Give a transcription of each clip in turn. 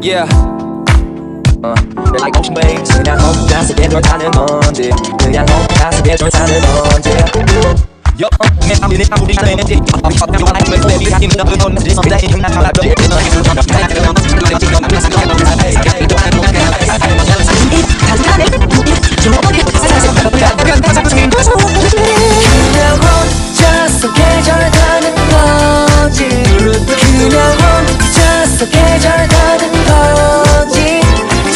Yeah. They're like ocean waves. 그냥 혼자 세계 돌아가는 건지 그냥 혼자 세계 돌아가는 건지 Yo, 내 아무리 하는 지 나 왜 내리 하긴 너 그건 지 그래 이형 나 하나 더 그냥 혼자서 계절 가는 거지 그냥 혼자서 계절 가는 거지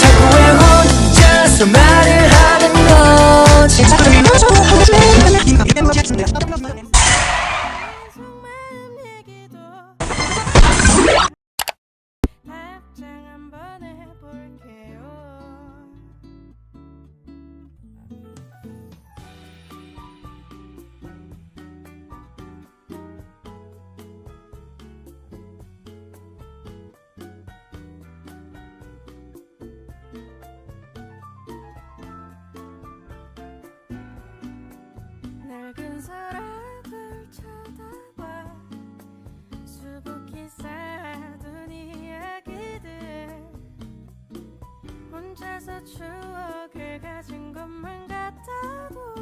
자꾸 왜 혼자서 말을 하는 거지 답장 한번 해볼게요. 낡은 서랍을 쳐다봐 수북히 쌓아둔 이야기들 혼자서 추억을 가진 것만 같아도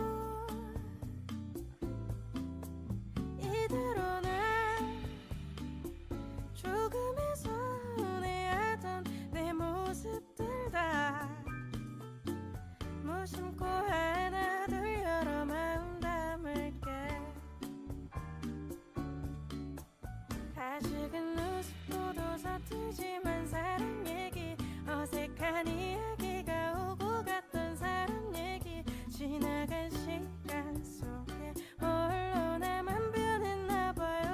이대로는 조금의 서운해하던 내 모습들 다 무심코 하나 둘 여러 마음 담을게 아직은 웃고도 서투지만 사랑 얘기 어색한 이야기가 오고 갔던 사람 얘기 지나간 시간 속에 홀로 나만 변했나봐요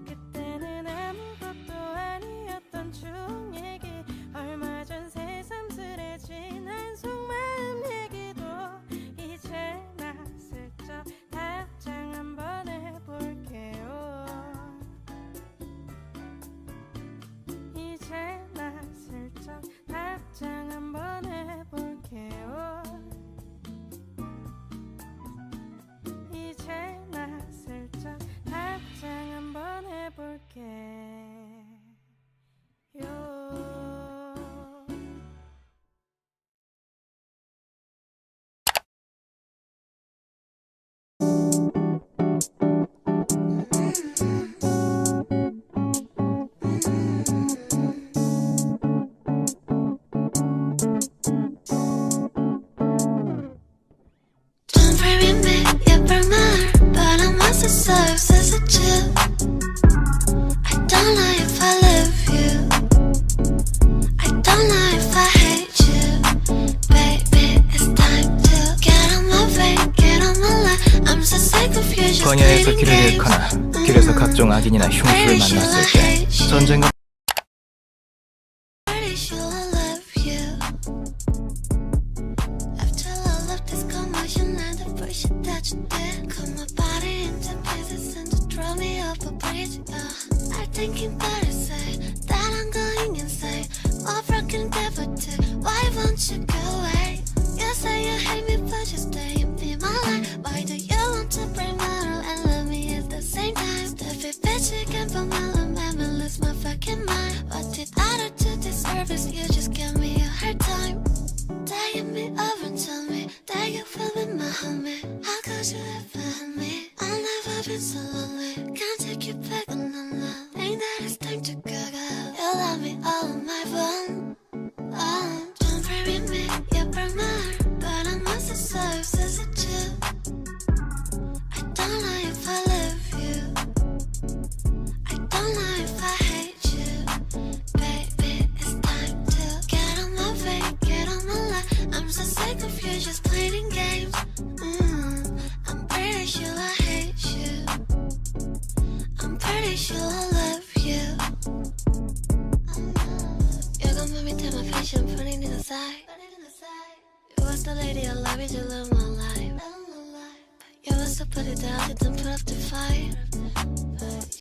그때는 아무것도 아니었던 추억 얘기 얼마 전 새삼스레진 한 속마음 얘기도 이제 나 슬쩍 답장 한번 해볼게요 이제 나 슬쩍 답장 한번 해볼게요 이제 나 슬쩍 답장 한번 해볼게요 Don't worry me, 예쁠 말 But I'm not so soft as a Jew I don't know if I love you I don't know if I hate you Baby, it's time to get on my way Get on my line I'm so sick of you just 광야에서 playing 길을 games 잃거나 길에서 각종 악인이나 흉수를 만났을 때 전쟁과 Pretty sure I love you After all of this commotion and the bullshit that you did Cut my body into pieces and to throw me off a bridge I'm thinking better say that I'm going insane More broken devil too, why won't you go away? You say you hate me but you stay and be my life Why do you want to break my heart and love me at the same time? Stupid bitch, you can't put my love and lose my fucking mind What did I do to deserve this? You just give me a hard time Taking me over and tell me that you will be my homie How could you ever hurt me? I've never been so lonely Can't take you back, no, no, no Think that it's time to go, go You love me all on my phone Don't worry me, 예쁠 말 But I'm not so soft as a Jew I don't know if I love you I don't know if I hate you Baby, it's time to get on my way Get on my line I'm so sick of you just playing games I'm pretty sure I hate you I'm pretty sure I love you You got me to my passion, putting it aside You was the lady I love you to love my life You was to put it down, didn't put up the fight